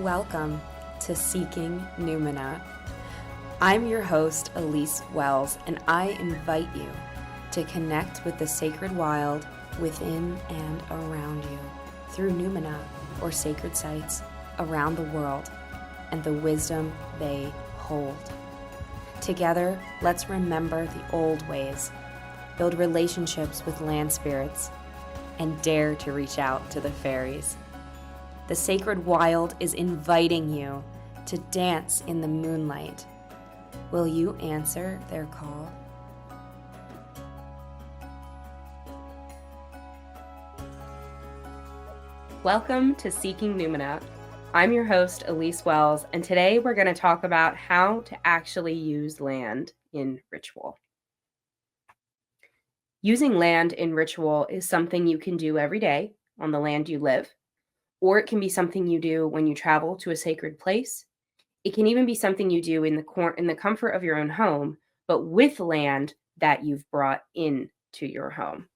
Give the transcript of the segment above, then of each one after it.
Welcome to Seeking Numina. I'm your host, Elise Wells, and I invite you to connect with the sacred wild within and around you through Numina, or sacred sites around the world, and the wisdom they hold. Together, let's remember the old ways, build relationships with land spirits, and dare to reach out to the fairies. The sacred wild is inviting you to dance in the moonlight. Will you answer their call? Welcome to Seeking Numina. I'm your host, Elise Wells, and today we're going to talk about how to actually use land in ritual. Using land in ritual is something you can do every day on the land you live, or it can be something you do when you travel to a sacred place. It can even be something you do in the comfort of your own home, but with land that you've brought into your home.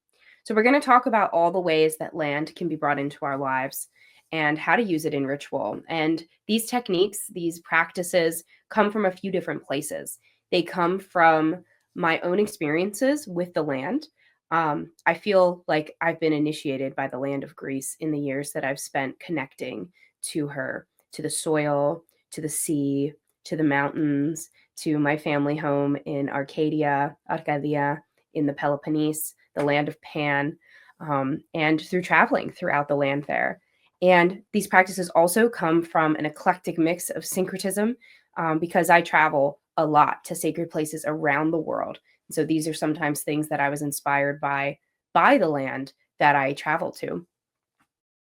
So we're going to talk about all the ways that land can be brought into our lives and how to use it in ritual. And these techniques, these practices come from a few different places. They come from my own experiences with the land. I feel like I've been initiated by the land of Greece in the years that I've spent connecting to her, to the soil, to the sea, to the mountains, to my family home in Arcadia in the Peloponnese, the land of Pan, and through traveling throughout the land there. And these practices also come from an eclectic mix of syncretism because I travel a lot to sacred places around the world. So these are sometimes things that I was inspired by the land that I travel to.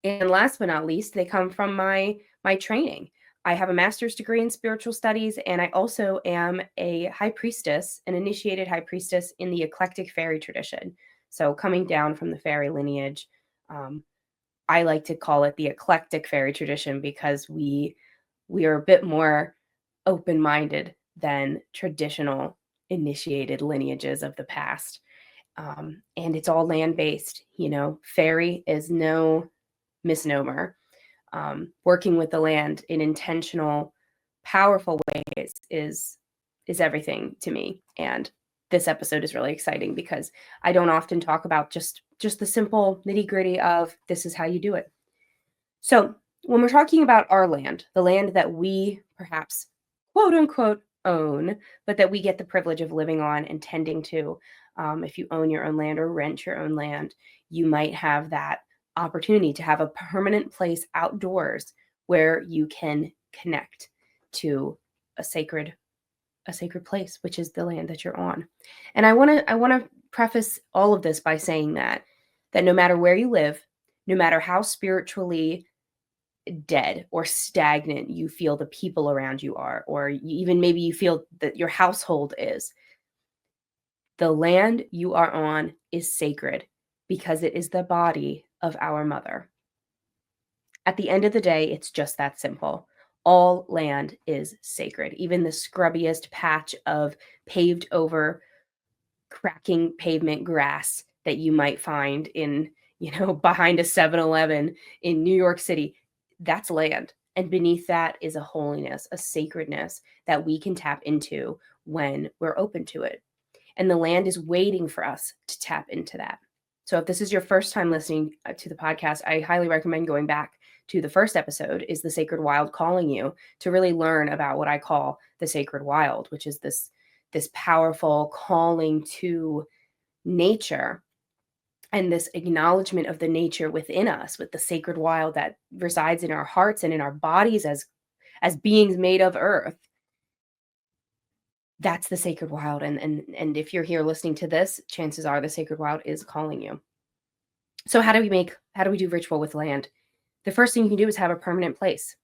And last but not least, they come from my training. I have a master's degree in spiritual studies, and I also am a high priestess, an initiated high priestess in the eclectic fairy tradition. So coming down from the fairy lineage, I like to call it the eclectic fairy tradition because we are a bit more open-minded than traditional initiated lineages of the past. And it's all land-based. Fairy is no misnomer. Working with the land in intentional, powerful ways is everything to me. And this episode is really exciting because I don't often talk about just the simple nitty-gritty of this is how you do it. So when we're talking about our land, the land that we perhaps quote unquote own, but that we get the privilege of living on and tending to, if you own your own land or rent your own land, you might have that opportunity to have a permanent place outdoors where you can connect to a sacred place, which is the land that you're on. And I want to preface all of this by saying that no matter where you live, no matter how spiritually dead or stagnant you feel the people around you are, or even maybe you feel that your household is, the land you are on is sacred because it is the body of our mother. At the end of the day, it's just that simple. All land is sacred. Even the scrubbiest patch of paved over, cracking pavement grass that you might find in, behind a 7-Eleven in New York City, that's land. And beneath that is a holiness, a sacredness that we can tap into when we're open to it. And the land is waiting for us to tap into that. So if this is your first time listening to the podcast, I highly recommend going back to the first episode, Is the Sacred Wild Calling You?, to really learn about what I call the sacred wild, which is this powerful calling to nature and this acknowledgement of the nature within us, with the sacred wild that resides in our hearts and in our bodies as beings made of earth. That's the sacred wild. And if you're here listening to this, chances are the sacred wild is calling you. So how do we do ritual with land? The first thing you can do is have a permanent place.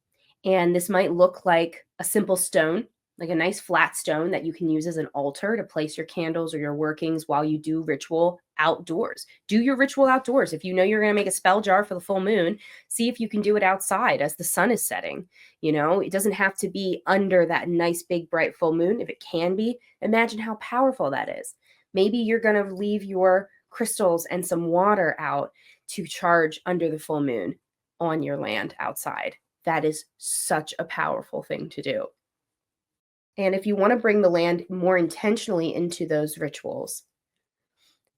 And this might look like a simple stone, like a nice flat stone that you can use as an altar to place your candles or your workings while you do ritual outdoors. Do your ritual outdoors. If you know you're going to make a spell jar for the full moon, see if you can do it outside as the sun is setting. It doesn't have to be under that nice, big, bright full moon. If it can be, imagine how powerful that is. Maybe you're going to leave your crystals and some water out to charge under the full moon on your land outside. That is such a powerful thing to do. And if you want to bring the land more intentionally into those rituals,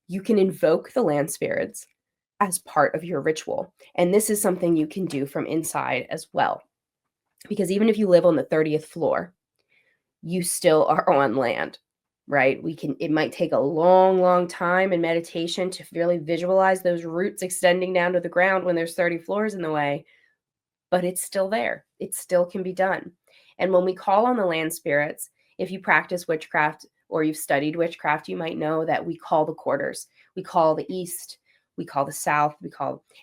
you can invoke the land spirits as part of your ritual. And this is something you can do from inside as well. Because even if you live on the 30th floor, you still are on land, right? It might take a long, long time in meditation to really visualize those roots extending down to the ground when there's 30 floors in the way, but it's still there. It still can be done. And when we call on the land spirits, if you practice witchcraft or you've studied witchcraft, you might know that we call the quarters. We call the east, we call the south,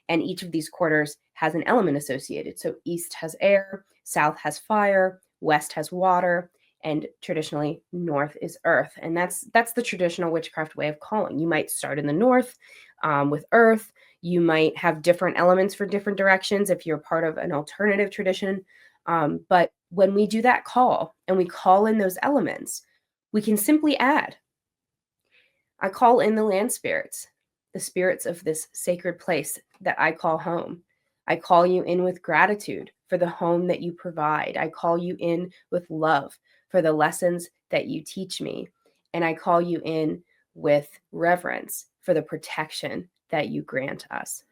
and each of these quarters has an element associated. So east has air, south has fire, west has water, and traditionally north is earth. And that's the traditional witchcraft way of calling. You might start in the north with earth. You might have different elements for different directions if you're part of an alternative tradition. But when we do that call and we call in those elements, we can simply add, I call in the land spirits, the spirits of this sacred place that I call home. I call you in with gratitude for the home that you provide. I call you in with love for the lessons that you teach me. And I call you in with reverence for the protection that you grant us.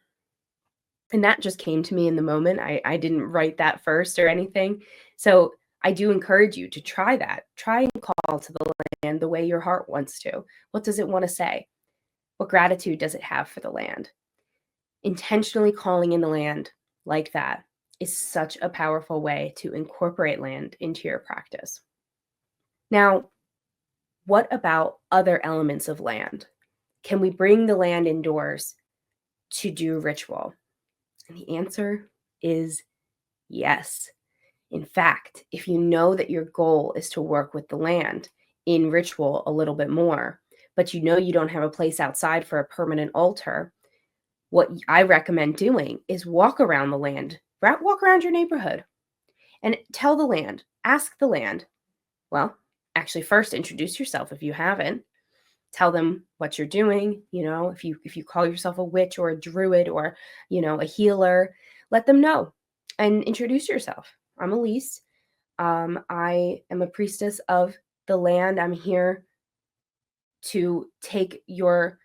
And that just came to me in the moment. I didn't write that first or anything. So I do encourage you to try that. Try and call to the land the way your heart wants to. What does it want to say? What gratitude does it have for the land? Intentionally calling in the land like that is such a powerful way to incorporate land into your practice. Now, what about other elements of land? Can we bring the land indoors to do ritual? And the answer is yes. In fact, if you know that your goal is to work with the land in ritual a little bit more, but you know you don't have a place outside for a permanent altar, what I recommend doing is walk around the land, walk around your neighborhood, and tell the land, ask the land. Well, actually, first introduce yourself if you haven't. Tell them what you're doing. If you call yourself a witch or a druid or a healer, let them know and introduce yourself. I'm Elise. I am a priestess of the land. I'm here to take your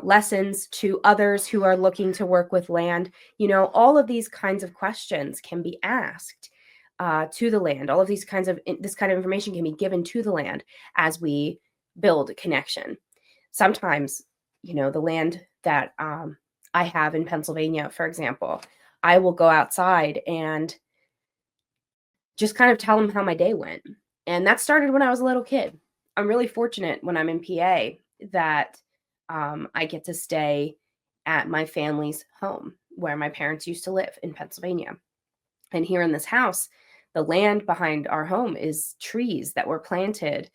lessons to others who are looking to work with land. All of these kinds of questions can be asked to the land. All of this kind of information can be given to the land as we build connection. Sometimes, the land that I have in Pennsylvania, for example, I will go outside and just kind of tell them how my day went. And that started when I was a little kid. I'm really fortunate when I'm in PA that I get to stay at my family's home where my parents used to live in Pennsylvania. And here in this house, the land behind our home is trees that were planted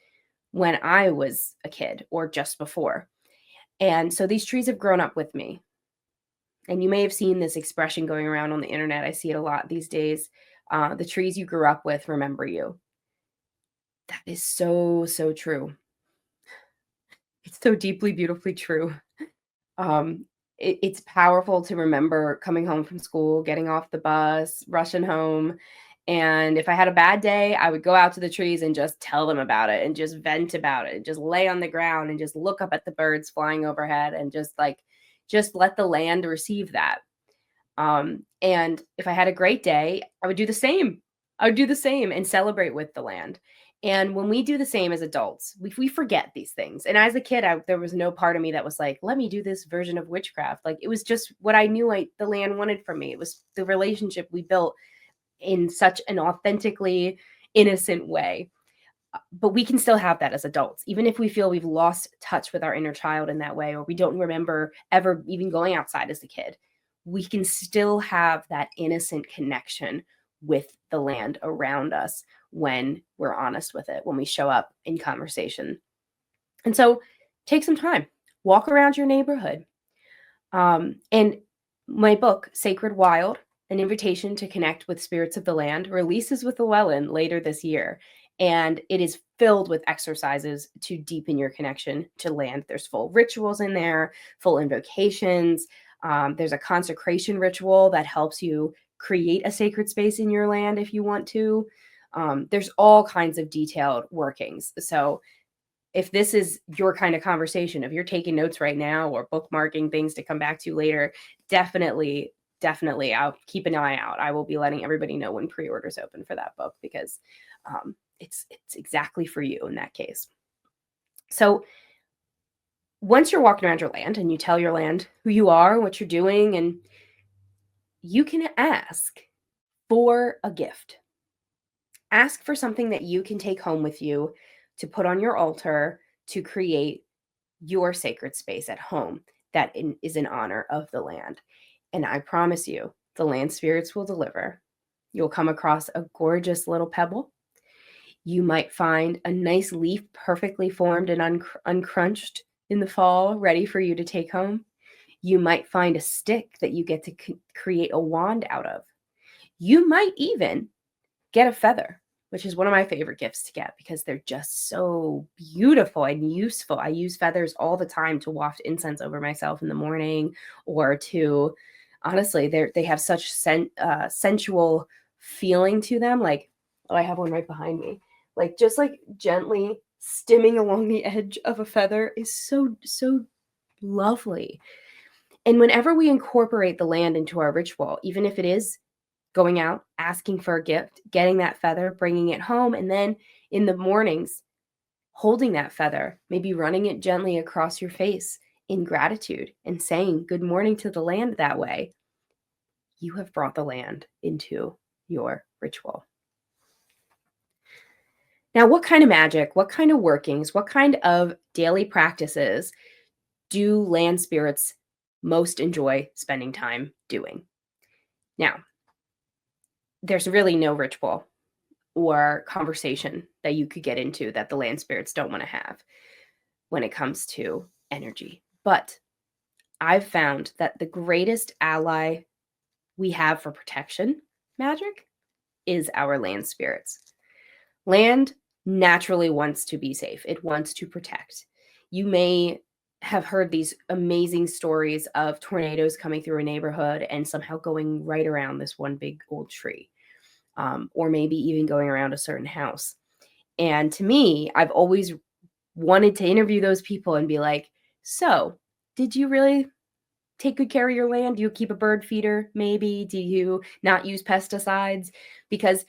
when I was a kid or just before. And so these trees have grown up with me. And you may have seen this expression going around on the internet. I see it a lot these days. The trees you grew up with remember you. That is so, so true. It's so deeply, beautifully true. It's powerful to remember coming home from school, getting off the bus, rushing home. And if I had a bad day, I would go out to the trees and just tell them about it and just vent about it and just lay on the ground and just look up at the birds flying overhead and just let the land receive that. And if I had a great day, I would do the same. I would do the same and celebrate with the land. And when we do the same as adults, we forget these things. And as a kid, there was no part of me that was like, let me do this version of witchcraft. Like, it was just what I knew the land wanted from me. It was the relationship we built in such an authentically innocent way. But we can still have that as adults, even if we feel we've lost touch with our inner child in that way, or we don't remember ever even going outside as a kid. We can still have that innocent connection with the land around us when we're honest with it, when we show up in conversation. And so take some time, walk around your neighborhood. And my book, Sacred Wild, An Invitation to Connect with Spirits of the Land, releases with Llewellyn later this year. And it is filled with exercises to deepen your connection to land. There's full rituals in there, full invocations. There's a consecration ritual that helps you create a sacred space in your land if you want to. There's all kinds of detailed workings. So if this is your kind of conversation, if you're taking notes right now or bookmarking things to come back to later, definitely, I'll keep an eye out. I will be letting everybody know when pre-orders open for that book, because it's exactly for you in that case. So once you're walking around your land and you tell your land who you are, what you're doing, and you can ask for a gift. Ask for something that you can take home with you to put on your altar to create your sacred space at home that is in honor of the land. And I promise you, the land spirits will deliver. You'll come across a gorgeous little pebble. You might find a nice leaf perfectly formed and uncrunched in the fall, ready for you to take home. You might find a stick that you get to create a wand out of. You might even get a feather, which is one of my favorite gifts to get because they're just so beautiful and useful. I use feathers all the time to waft incense over myself in the morning, or to, honestly, they have such sensual feeling to them. Like, oh, I have one right behind me. Like, just like gently stimming along the edge of a feather is so lovely. And whenever we incorporate the land into our ritual, even if it is going out, asking for a gift, getting that feather, bringing it home, and then in the mornings, holding that feather, maybe running it gently across your face in gratitude and saying good morning to the land that way, you have brought the land into your ritual. Now, what kind of magic, what kind of workings, what kind of daily practices do land spirits most enjoy spending time doing? Now, there's really no ritual or conversation that you could get into that the land spirits don't want to have when it comes to energy. But I've found that the greatest ally we have for protection magic is our land spirits. Land naturally wants to be safe. It wants to protect. You may have heard these amazing stories of tornadoes coming through a neighborhood and somehow going right around this one big old tree. Or maybe even going around a certain house. And to me, I've always wanted to interview those people and be like, so did you really take good care of your land? Do you keep a bird feeder? Maybe? Do you not use pesticides? Because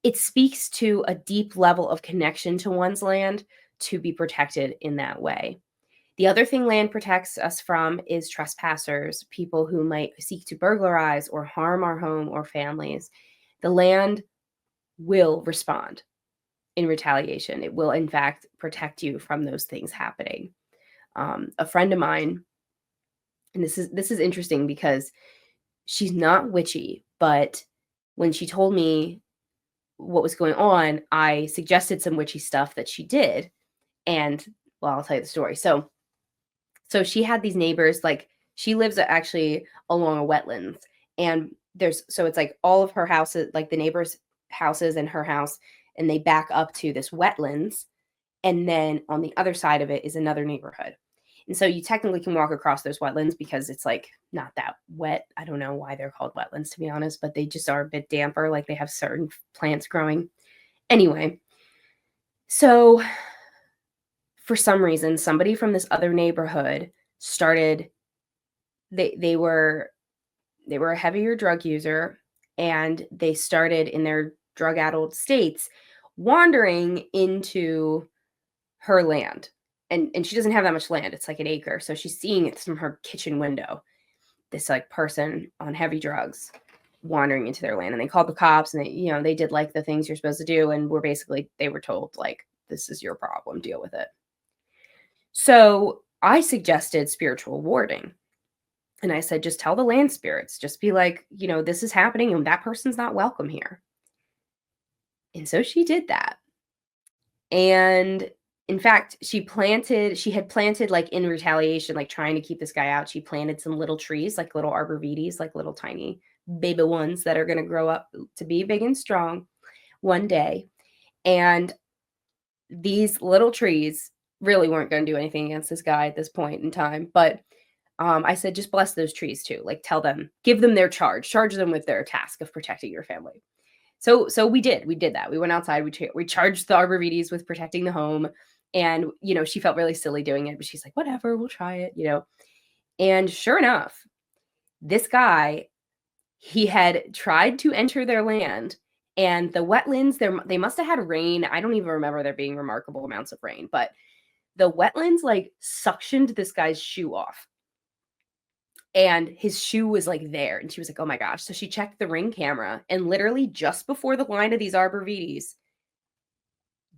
it speaks to a deep level of connection to one's land to be protected in that way. The other thing land protects us from is trespassers, people who might seek to burglarize or harm our home or families. The land will respond in retaliation. It will, in fact, protect you from those things happening. A friend of mine, and this is interesting because she's not witchy, but when she told me what was going on, I suggested some witchy stuff that she did. And, well, I'll tell you the story. So she had these neighbors, like, she lives actually along a wetlands, and so it's like all of her houses, like the neighbors' houses and her house, and they back up to this wetlands. And then on the other side of it is another neighborhood. And so you technically can walk across those wetlands because it's like not that wet. I don't know why they're called wetlands, to be honest, but they just are a bit damper. Like they have certain plants growing. Anyway, so for some reason, somebody from this other neighborhood started, they were a heavier drug user, and they started in their drug-addled states wandering into her land. And she doesn't have that much land. It's like an acre. So she's seeing it from her kitchen window. This like person on heavy drugs wandering into their land. And they called the cops, and they did like the things you're supposed to do. And they were told, like, this is your problem, deal with it. So I suggested spiritual warding. And I said, just tell the land spirits, just be like, this is happening and that person's not welcome here. And so she did that. And in fact, she had planted, like in retaliation, like trying to keep this guy out, she planted some little trees, like little arborvitaes, like little tiny baby ones that are going to grow up to be big and strong one day. And these little trees really weren't going to do anything against this guy at this point in time. But I said, just bless those trees too. Like tell them, give them their charge them with their task of protecting your family. So we did that. We went outside, we charged the arborvitaes with protecting the home. And, she felt really silly doing it, but she's like, whatever, we'll try it. And sure enough, this guy, he had tried to enter their land, and the wetlands, they must have had rain. I don't even remember there being remarkable amounts of rain, but the wetlands like suctioned this guy's shoe off. And his shoe was like there. And she was like, oh my gosh. So she checked the Ring camera, and literally just before the line of these arborvitaes,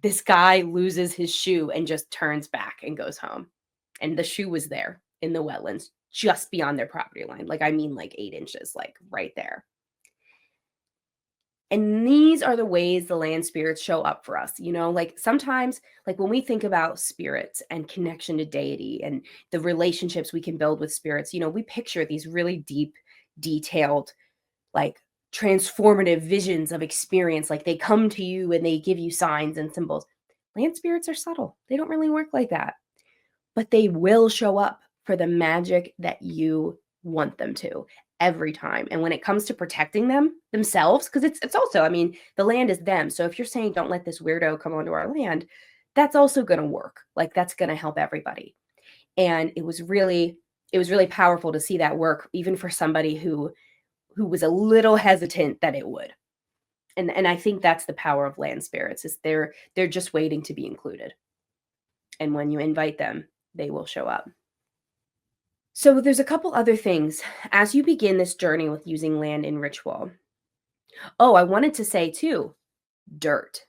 this guy loses his shoe and just turns back and goes home. And the shoe was there in the wetlands, just beyond their property line. Like, I mean, like 8 inches, like right there. And these are the ways the land spirits show up for us. Like sometimes, like when we think about spirits and connection to deity and the relationships we can build with spirits, we picture these really deep, detailed, like transformative visions of experience. Like they come to you and they give you signs and symbols. Land spirits are subtle. They don't really work like that, but they will show up for the magic that you want them to every time. And when it comes to protecting themselves, because it's also, I mean, the land is them. So if you're saying don't let this weirdo come onto our land, that's also going to work. Like that's going to help everybody. And it was really powerful to see that work, even for somebody who was a little hesitant that it would. And I think that's the power of land spirits, is they're just waiting to be included. And when you invite them, they will show up. So there's a couple other things as you begin this journey with using land in ritual. Oh, I wanted to say too, dirt.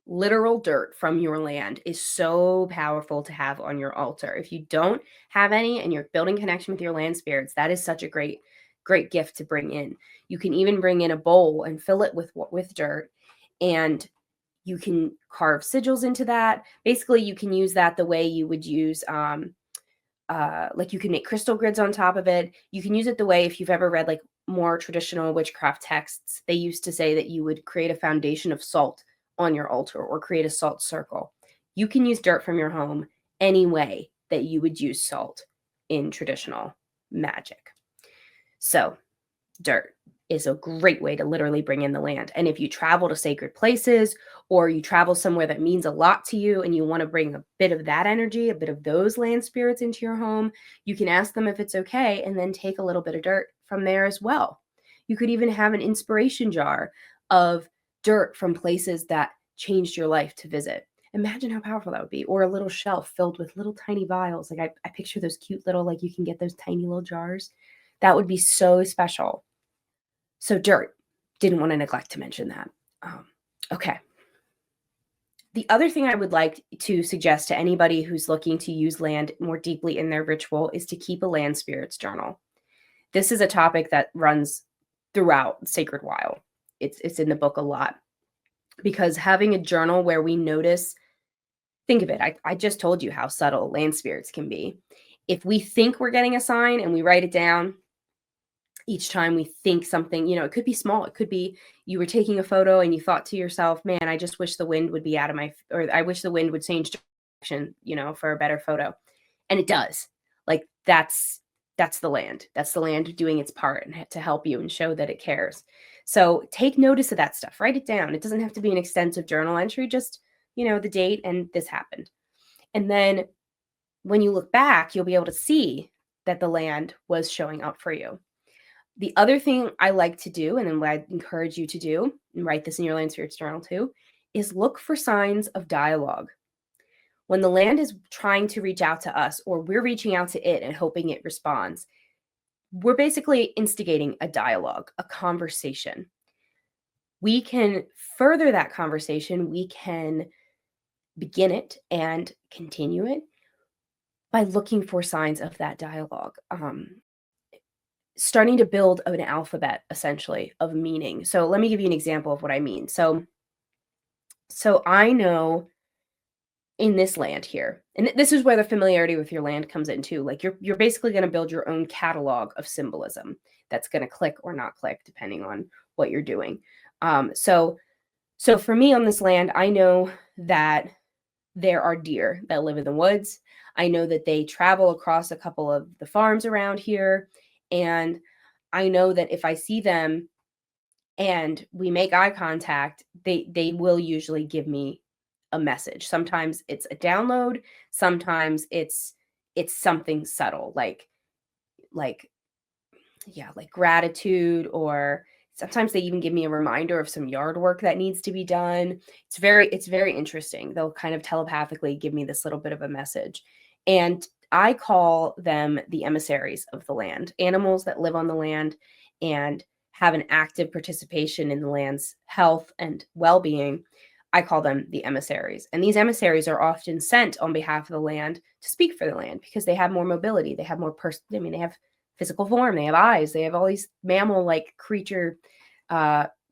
Literal dirt from your land is so powerful to have on your altar. If you don't have any and you're building connection with your land spirits, that is such a great gift to bring in. You can even bring in a bowl and fill it with dirt, and you can carve sigils into that. Basically, you can use that the way you would use like you can make crystal grids on top of it. You can use it the way, if you've ever read like more traditional witchcraft texts, they used to say that you would create a foundation of salt on your altar or create a salt circle. You can use dirt from your home any way that you would use salt in traditional magic. So dirt is a great way to literally bring in the land. And if you travel to sacred places, or you travel somewhere that means a lot to you and you want to bring a bit of that energy, a bit of those land spirits into your home, you can ask them if it's okay and then take a little bit of dirt from there as well. You could even have an inspiration jar of dirt from places that changed your life to visit. Imagine how powerful that would be. Or a little shelf filled with little tiny vials. Like I picture those cute little, like you can get those tiny little jars. That would be so special. So dirt, didn't want to neglect to mention that. Okay. The other thing I would like to suggest to anybody who's looking to use land more deeply in their ritual is to keep a land spirits journal. This is a topic that runs throughout Sacred Wild. It's in the book a lot, because having a journal where we notice, think of it, I just told you how subtle land spirits can be. If we think we're getting a sign and we write it down, each time we think something, it could be small. It could be you were taking a photo and you thought to yourself, man, I just wish the wind would be or I wish the wind would change direction, for a better photo. And it does. Like that's the land. That's the land doing its part and to help you and show that it cares. So take notice of that stuff. Write it down. It doesn't have to be an extensive journal entry, just, the date and this happened. And then when you look back, you'll be able to see that the land was showing up for you. The other thing I like to do, and what I encourage you to do, and write this in your land spirits journal too, is look for signs of dialogue. When the land is trying to reach out to us, or we're reaching out to it and hoping it responds, we're basically instigating a dialogue, a conversation. We can further that conversation. We can begin it and continue it by looking for signs of that dialogue. Starting to build an alphabet, essentially, of meaning. So let me give you an example of what I mean. So I know in this land here, and this is where the familiarity with your land comes in too. Like you're basically going to build your own catalog of symbolism that's going to click or not click depending on what you're doing. So for me on this land, I know that there are deer that live in the woods. I know that they travel across a couple of the farms around here. And I know that if I see them and we make eye contact, they will usually give me a message. Sometimes it's a download, sometimes it's something subtle, like yeah, like gratitude, or sometimes they even give me a reminder of some yard work that needs to be done. It's very interesting. They'll kind of telepathically give me this little bit of a message. And I call them the emissaries of the land, animals that live on the land and have an active participation in the land's health and well-being. I call them the emissaries. And these emissaries are often sent on behalf of the land to speak for the land because they have more mobility. They have more they have physical form, they have eyes, they have all these mammal-like creature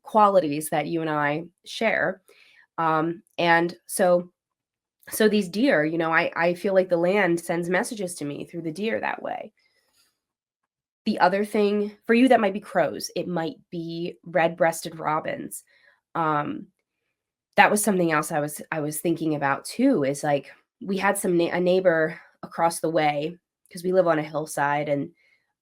qualities that you and I share. And so these deer, I feel like the land sends messages to me through the deer that way. The other thing for you, that might be crows. It might be red-breasted robins. That was something else I was thinking about too, is like we had a neighbor across the way, because we live on a hillside, and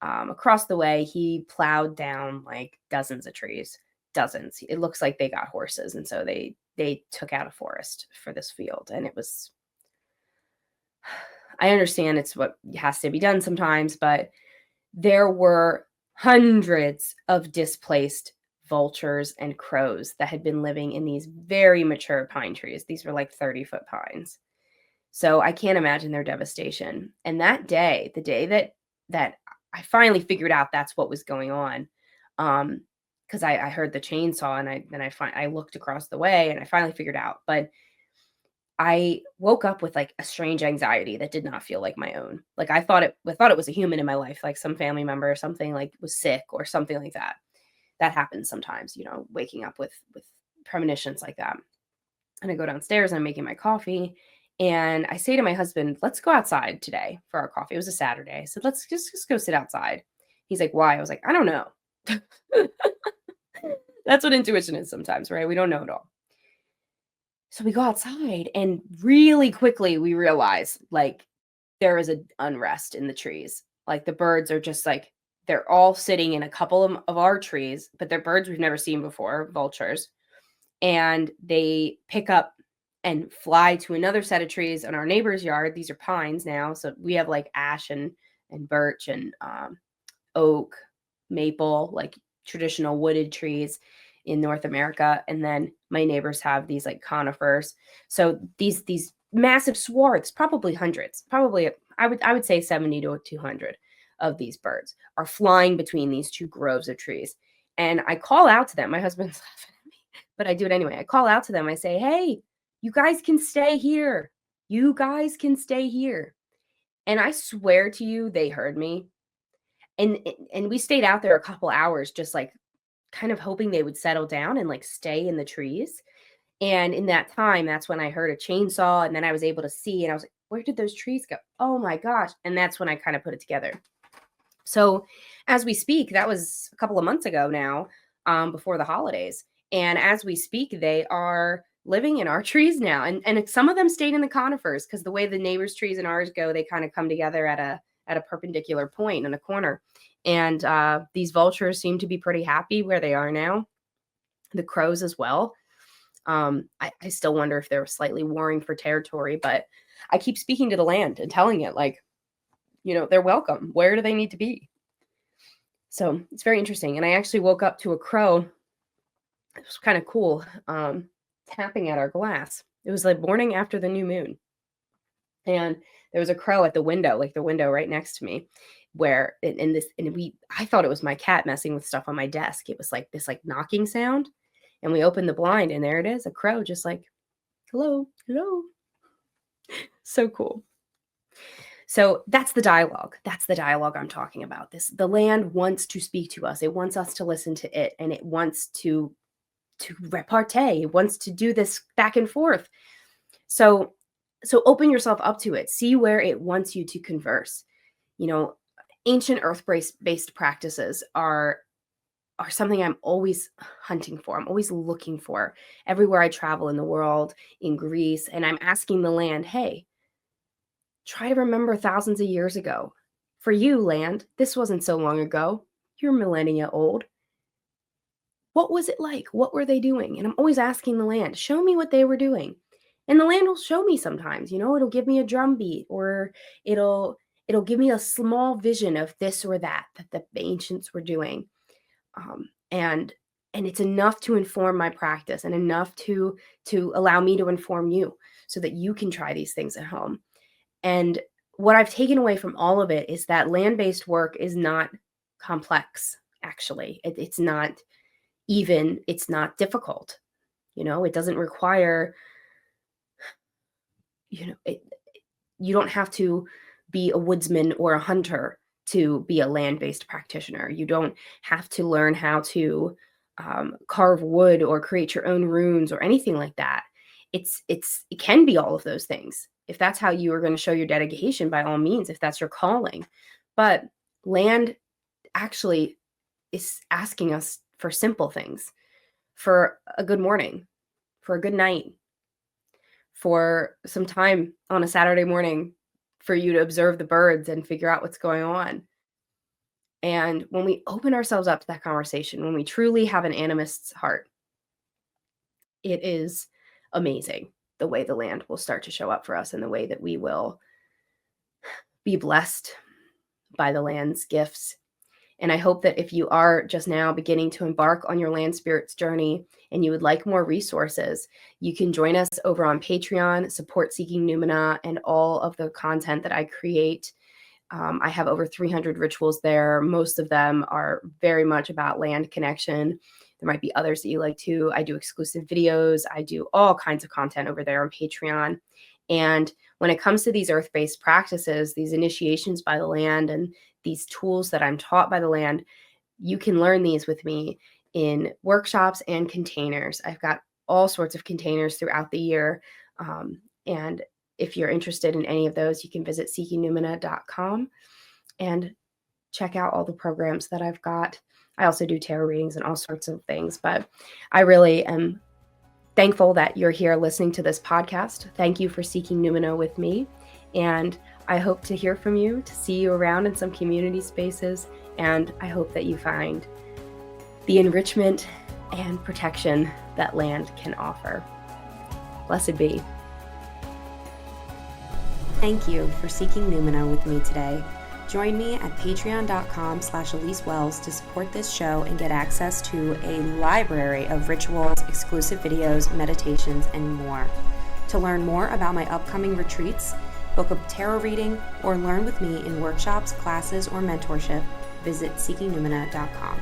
across the way he plowed down like dozens of trees. Dozens. It looks like they got horses, and so they took out a forest for this field. And it was, I understand it's what has to be done sometimes, but there were hundreds of displaced vultures and crows that had been living in these very mature pine trees. These were like 30-foot pines. So I can't imagine their devastation. And that day, the day that I finally figured out that's what was going on, because I heard the chainsaw, and I looked across the way, and I finally figured out. But I woke up with like a strange anxiety that did not feel like my own. Like I thought it was a human in my life, like some family member or something, like was sick or something like that. That happens sometimes, waking up with premonitions like that. And I go downstairs and I'm making my coffee, and I say to my husband, "Let's go outside today for our coffee." It was a Saturday. I said, "Let's just go sit outside." He's like, "Why?" I was like, "I don't know." That's what intuition is sometimes, right? We don't know it all. So we go outside, and really quickly we realize like there is an unrest in the trees. Like the birds are just like, they're all sitting in a couple of our trees, but they're birds we've never seen before, vultures. And they pick up and fly to another set of trees in our neighbor's yard. These are pines now. So we have like ash and birch and oak, maple, like traditional wooded trees in North America. And then my neighbors have these like conifers. So these massive swarths, probably hundreds, probably I would say 70 to 200 of these birds are flying between these two groves of trees. And I call out to them. My husband's laughing at me, but I do it anyway. I call out to them. I say, "Hey, you guys can stay here. You guys can stay here." And I swear to you, they heard me. And we stayed out there a couple hours, just like kind of hoping they would settle down and like stay in the trees. And in that time, that's when I heard a chainsaw, and then I was able to see, and I was like, "Where did those trees go? Oh my gosh." And that's when I kind of put it together. So as we speak, that was a couple of months ago now, before the holidays. And as we speak, they are living in our trees now. And some of them stayed in the conifers, because the way the neighbors' trees and ours go, they kind of come together at a perpendicular point in a corner. And these vultures seem to be pretty happy where they are now. The crows as well. I still wonder if they're slightly warring for territory, but I keep speaking to the land and telling it like, they're welcome. Where do they need to be? So it's very interesting. And I actually woke up to a crow. It was kind of cool, tapping at our glass. It was like morning after the new moon. And there was a crow at the window, like the window right next to me, where I thought it was my cat messing with stuff on my desk. It was like this like knocking sound. And we opened the blind, and there it is, a crow just like, "Hello, hello." So cool. So that's the dialogue. That's the dialogue I'm talking about. The land wants to speak to us. It wants us to listen to it, and it wants to repartee. It wants to do this back and forth. So open yourself up to it. See where it wants you to converse. Ancient earth-based practices are are something I'm always hunting for. I'm always looking for everywhere I travel in the world, in Greece, and I'm asking the land, hey, try to remember thousands of years ago. For you, land, this wasn't so long ago. You're millennia old. What was it like? What were they doing? And I'm always asking the land, show me what they were doing. And the land will show me sometimes, it'll give me a drum beat, or it'll give me a small vision of this or that the ancients were doing. And it's enough to inform my practice, and enough to allow me to inform you so that you can try these things at home. And what I've taken away from all of it is that land-based work is not complex, actually. It's not difficult. It doesn't require, you don't have to be a woodsman or a hunter to be a land-based practitioner. You don't have to learn how to carve wood or create your own runes or anything like that. It can be all of those things. If that's how you are going to show your dedication, by all means, if that's your calling. But land actually is asking us for simple things, for a good morning, for a good night, for some time on a Saturday morning for you to observe the birds and figure out what's going on. And when we open ourselves up to that conversation, when we truly have an animist's heart, it is amazing the way the land will start to show up for us, and the way that we will be blessed by the land's gifts. And I hope that if you are just now beginning to embark on your land spirits journey and you would like more resources, you can join us over on Patreon, support Seeking Numina and all of the content that I create. I have over 300 rituals there. Most of them are very much about land connection. There might be others that you like too. I do exclusive videos. I do all kinds of content over there on Patreon. And when it comes to these earth-based practices, these initiations by the land, and these tools that I'm taught by the land, you can learn these with me in workshops and containers. I've got all sorts of containers throughout the year. And if you're interested in any of those, you can visit seekingnumina.com and check out all the programs that I've got. I also do tarot readings and all sorts of things, but I really am thankful that you're here listening to this podcast. Thank you for Seeking Numina with me. And I hope to hear from you, to see you around in some community spaces. And I hope that you find the enrichment and protection that land can offer. Blessed be. Thank you for Seeking Numina with me today. Join me at patreon.com/Elise Wells to support this show and get access to a library of rituals, exclusive videos, meditations, and more. To learn more about my upcoming retreats, book a tarot reading, or learn with me in workshops, classes, or mentorship, visit seekingnumina.com.